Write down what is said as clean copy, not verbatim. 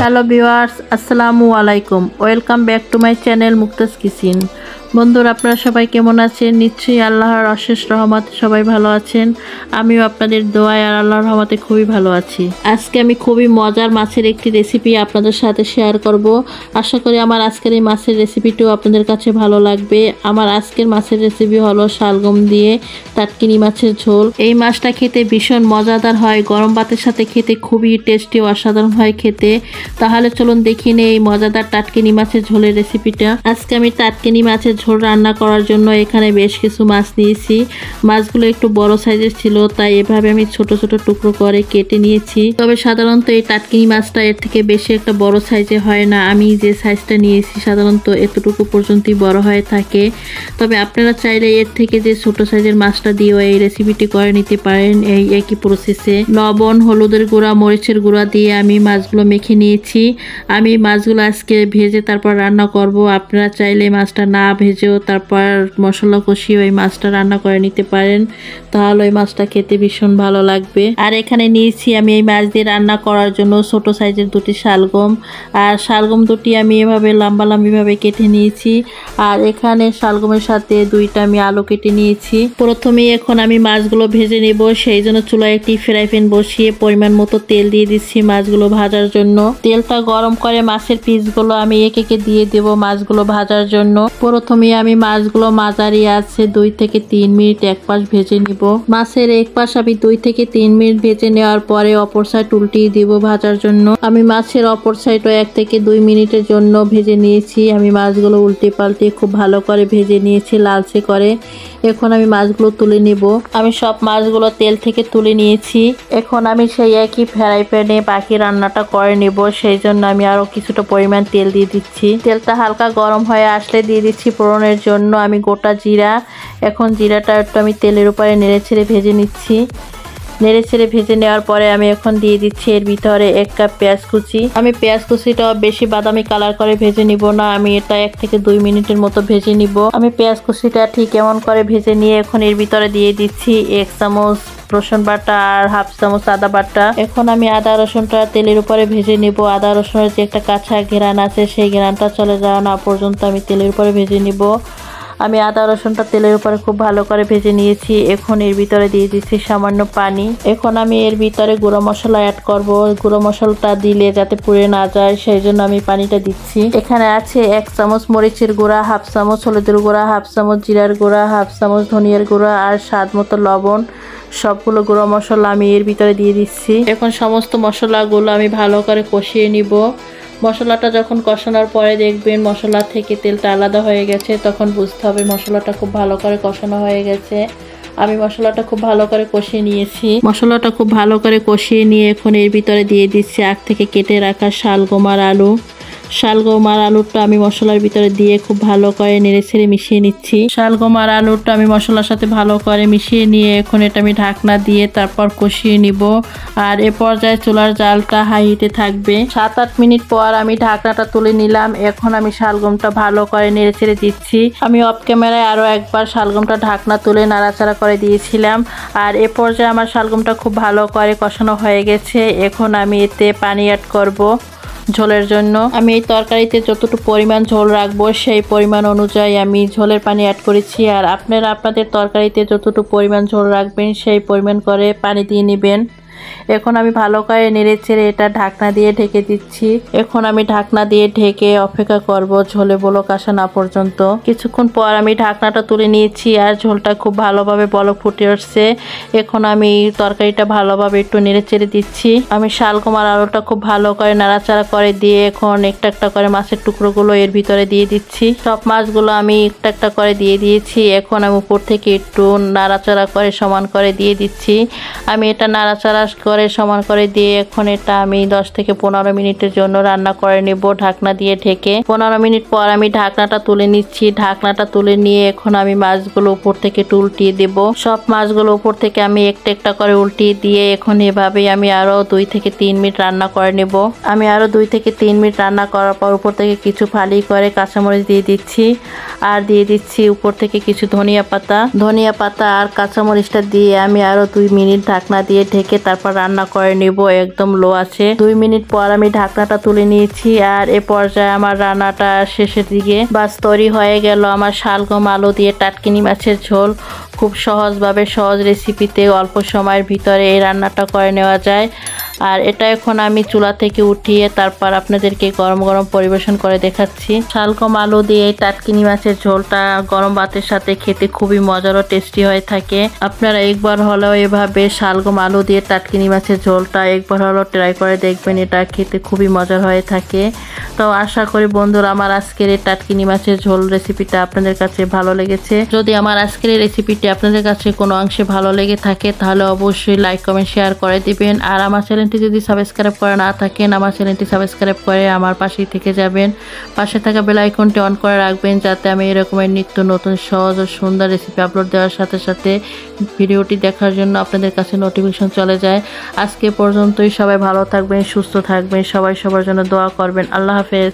Hello viewers, আসসালামু আলাইকুম। Welcome back to my channel Muktaj kitchen. বন্ধুরা, আপনারা সবাই কেমন আছেন? নিশ্চয়ই আল্লাহর অশেষ রহমতে সবাই ভালো আছেন। আমিও আপনাদের দোয়ায় আর আল্লাহর রহমতে খুবই ভালো আছি। আজকে আমি খুবই মজার মাছের একটি রেসিপি আপনাদের সাথে শেয়ার করব। আশা করি আমার আজকের এই মাছের রেসিপিটিও আপনাদের কাছে ভালো লাগবে। আমার আজকের মাছের রেসিপি হলো শালগম দিয়ে টাটকিনি মাছের ঝোল। এই মাছটা খেতে ভীষণ মজাদার হয়, গরম ভাতের সাথে খেতে খুবই টেস্টি ও অসাধারণ হয় খেতে। তাহলে চলুন দেখি নে এই মজাদার টাটকিনি মাছের ঝোলের রেসিপিটা। আজকে আমি টাটকিনি মাছের ঝোল রান্না করার জন্য এখানে বেশ কিছু মাছ নিয়েছি। মাছগুলো একটু বড় সাইজের ছিল, তাই এভাবে আমি ছোট ছোট টুকরো করে কেটে নিয়েছি। তবে সাধারণত এই টাটকিনি মাছটা এর থেকে বেশি একটা বড় সাইজে হয় না। আমি যে সাইজটা নিয়েছি সাধারণত এতটুকু পর্যন্তই বড় হয়ে থাকে। তবে আপনারা চাইলে এর থেকে যে ছোট সাইজের মাছটা দিয়েও এই রেসিপিটি করে নিতে পারেন এই একই প্রসেসে। লবণ, হলুদের গুঁড়া, মরিচের গুঁড়া দিয়ে আমি মাছগুলো মেখে নিয়েছি। আমি মাছগুলো আজকে ভেজে তারপর রান্না করব। আপনারা চাইলে মাছটা না ভেজেও তারপর মশলা কষিয়ে ওই মাছটা রান্না করে নিতে পারেন, তাহলে ওই মাছটা খেতে ভীষণ ভালো লাগবে। আর এখানে নিয়েছি আমি এই মাছ দিয়ে রান্না করার জন্য ছোট সাইজের দুটি শালগম। আর শালগম দুটি আমি এভাবে লম্বা লম্বিভাবে কেটে নিয়েছি। আর এখানে শালগমের সাথে দুইটা আমি আলু কেটে নিয়েছি। প্রথমেই এখন আমি মাছগুলো ভেজে নেব, সেই জন্য চুলায় একটি ফ্রাই প্যান বসিয়ে পরিমাণ মতো তেল দিয়ে দিচ্ছি মাছগুলো ভাজার জন্য। তেলটা গরম করে মাছের পিসগুলো আমি একে একে দিয়ে দেব মাছগুলো ভাজার জন্য। প্রথমে আমি মাছগুলো মাঝারি আছে 2 থেকে 3 মিনিট এক পাশ ভেজে নিব। মাছের এক পাশ আমি 2 থেকে 3 মিনিট ভেজে নেওয়ার পরে অপর সাইড উল্টিয়ে দিব ভাজার জন্য। আমি মাছের অপর সাইডও 1 থেকে 2 মিনিটের জন্য ভেজে নিয়েছি। আমি মাছগুলো উল্টে পাল্টে খুব ভালো করে ভেজে নিয়েছি লালচে করে। এখন আমি মাছগুলো তুলে নেব। আমি সব মাছগুলো তেল থেকে তুলে নিয়েছি। এখন আমি সেই একই ফ্রাই প্যানে বাকি রান্নাটা করে নেব, সেই জন্য আমি আরো কিছুটা পরিমাণ তেল দিয়ে দিচ্ছি। তেলটা হালকা গরম হয়ে আসলে দিয়ে দিচ্ছি ফোড়নের জন্য আমি গোটা জিরা। এখন জিরাটা একটু আমি তেলের উপরে নেড়ে ছেড়ে ভেজে নিচ্ছি। নেড়ে ছেড়ে ভেজে নেওয়ার পরে আমি এখন দিয়ে দিচ্ছি এর ভিতরে 1 কাপ পেঁয়াজ কুচি। আমি পেঁয়াজ কুচিটা বেশি বাদামি কালার করে ভেজে নিব না, আমি এটা 1 থেকে 2 মিনিটের মতো ভেজে নিব। আমি পেঁয়াজ কুচিটা ঠিক এমন করে ভেজে নিয়ে এখন এর ভিতরে দিয়ে দিচ্ছি 1 চামচ রসুন বাটা আর 1/2 চামচ আদা বাটা। এখন আমি আদা রসুনটা তেলের উপরে ভেজে নিব। আদা রসুনের যে একটা কাঁচা ঘ্রাণ আছে সেই ঘ্রাণটা চলে যাওয়া না পর্যন্ত আমি তেলের উপরে ভেজে নিব। আমি আদা রসুনটা তেলের উপরে খুব ভালো করে ভেজে নিয়েছি। এখন এর ভিতরে দিয়ে দিচ্ছি সামান্য পানি। এখন আমি এর ভিতরে গুঁড়ো মশলা অ্যাড করব। গুঁড়ো মশলাটা দিলে যাতে পুড়ে না যায় সেই জন্য আমি পানিটা দিচ্ছি। এখানে আছে 1 চামচ মরিচের গুঁড়া, 1/2 চামচ হলুদের গুঁড়া, 1/2 চামচ জিরার গুঁড়া, 1/2 চামচ ধনিয়ার গুঁড়া আর স্বাদ মতো লবণ। সবগুলো গুঁড়ো মশলা আমি এর ভিতরে দিয়ে দিচ্ছি। এখন সমস্ত মশলাগুলো আমি ভালো করে কষিয়ে নিব। মশলাটা যখন কষানোর পরে দেখবেন মশলা থেকে তেলটা আলাদা হয়ে গেছে, তখন বুঝতে হবে মশলাটা খুব ভালো করে কষানো হয়ে গেছে। আমি মশলাটা খুব ভালো করে কষিয়ে নিয়েছি। মশলাটা খুব ভালো করে কষিয়ে নিয়ে এখন এর ভিতরে দিয়ে দিচ্ছি আগ থেকে কেটে রাখা শালগম আর আলু। শালগম আর আলুটা আমি মশলার ভিতরে দিয়ে খুব ভালো করে নেড়ে ছেড়ে মিশিয়ে নিচ্ছি। শালগম আর আলুটা আমি মশলার সাথে ভালো করে মিশিয়ে নিয়ে এখন এটা আমি ঢাকনা দিয়ে তারপর কষিয়ে নিব। আর এ পর্যায়ে চুলার জালটা হাই হিটে থাকবে। 7-8 মিনিট পর আমি ঢাকনাটা তুলে নিলাম। এখন আমি শালগমটা ভালো করে নেড়ে ছেড়ে দিচ্ছি। আমি অফ ক্যামেরায় আরও একবার শালগমটা ঢাকনা তুলে নাড়াচাড়া করে দিয়েছিলাম। আর এ পর্যায়ে আমার শালগমটা খুব ভালো করে কষানো হয়ে গেছে। এখন আমি এতে পানি অ্যাড করব ঝোলের জন্য। আমি এই তরকারিতে যতটুকু পরিমাণ ঝোল রাখবো সেই পরিমাণ অনুযায়ী আমি ঝোলের পানি অ্যাড করেছি। আর আপনারা আপনাদের তরকারিতে যতটুকু পরিমাণ ঝোল রাখবেন সেই পরিমাণ করে পানি দিয়ে নেবেন। এখন আমি ভালো করে নেড়ে ছেড়ে এটা ঢাকনা দিয়ে ঢেকে দিচ্ছি। এখন আমি ঢাকনা দিয়ে ঢেকে অপেক্ষা করব ঝোলে বলক আসা না পর্যন্ত। কিছুক্ষণ পর আমি ঢাকনাটা তুলে নিয়েছি আর ঝোলটা খুব ভালোভাবে বলক ফুটে উঠছে। এখন আমি তরকারিটা ভালোভাবে একটু নেড়ে চেড়ে দিচ্ছি। আমি শালগম আর আলুটা খুব ভালো করে নাড়াচাড়া করে দিয়ে এখন একটা একটা করে মাছের টুকরোগুলো এর ভিতরে দিয়ে দিচ্ছি। সব মাছগুলো আমি একটা একটা করে দিয়ে দিয়েছি। এখন আমি উপর থেকে একটু নাড়াচাড়া করে সমান করে দিয়ে দিচ্ছি। আমি এটা নাড়াচাড়া করে সমান করে দিয়ে এখন এটা আমি 10 থেকে 15 মিনিটের জন্য রান্না করে নেব ঢাকনা দিয়ে ঢেকে। 15 মিনিট পর আমি ঢাকনাটা তুলে নিচ্ছি। ঢাকনাটা তুলে নিয়ে এখন আমি মাছগুলো উপর থেকে উল্টিয়ে দেব। সব মাছগুলো উপর থেকে আমি একটা একটা করে উল্টিয়ে দিয়ে এখন এভাবেই আমি আরো 2 থেকে 3 মিনিট রান্না করে নেব। আমি আরো 2 থেকে 3 মিনিট রান্না করার পর উপর থেকে কিছু ফালি করে কাঁচামরিচ দিয়ে দিচ্ছি। আর দিয়ে দিচ্ছি উপর থেকে কিছু ধনিয়া পাতা আর কাঁচামরিচটা দিয়ে আমি আরো 2 মিনিট ঢাকনা দিয়ে ঢেকে তারপর রান্না করে নিব একদম লো আছে। 2 মিনিট পর আমি ঢাকনাটা তুলে নিয়েছি আর এ পর্যায়ে আমার রান্নাটা শেষের দিকে। বাস তৈরি হয়ে গেল আমার শালগম আলু দিয়ে টাটকিনি মাছের ঝোল। খুব সহজভাবে সহজ রেসিপিতে অল্প সময়ের ভিতরে এই রান্নাটা করে নেওয়া যায়। আর এটা এখন আমি চুলা থেকে উঠিয়ে তারপর আপনাদেরকে গরম গরম পরিবেশন করে দেখাচ্ছি। শালগম আলু দিয়ে এই টাটকিনি মাছের ঝোলটা গরম ভাতের সাথে খেতে খুবই মজার ও টেস্টি হয়ে থাকে। আপনারা একবার হলেও এভাবে শালগম আলু দিয়ে টাটকিনি মাছের ঝোলটা একবার হলেও ট্রাই করে দেখবেন, এটা খেতে খুবই মজার হয়ে থাকে। তো আশা করি বন্ধুরা আমার আজকের এই টাটকিনি মাছের ঝোল রেসিপিটা আপনাদের কাছে ভালো লেগেছে। যদি আমার আজকের এই রেসিপিটি আপনাদের কাছে কোনো অংশে ভালো লেগে থাকে তাহলে অবশ্যই লাইক কমেন্ট শেয়ার করে দিবেন। আর আমার চ্যানেলটি যদি সাবস্ক্রাইব করে না থাকেন আমার চ্যানেলটি সাবস্ক্রাইব করে আমার পাশেই থেকে যাবেন। পাশে থাকা বেল আইকনটি অন করে রাখবেন যাতে আমি এরকমের নিত্য নতুন সহজ ও সুন্দর রেসিপি আপলোড দেওয়ার সাথে সাথে ভিডিওটি দেখার জন্য আপনাদের কাছে নোটিফিকেশন চলে যায়। আজকে পর্যন্তই, সবাই ভালো থাকবেন, সুস্থ থাকবেন, সবাই সবার জন্য দোয়া করবেন। আল্লাহ হাফেজ।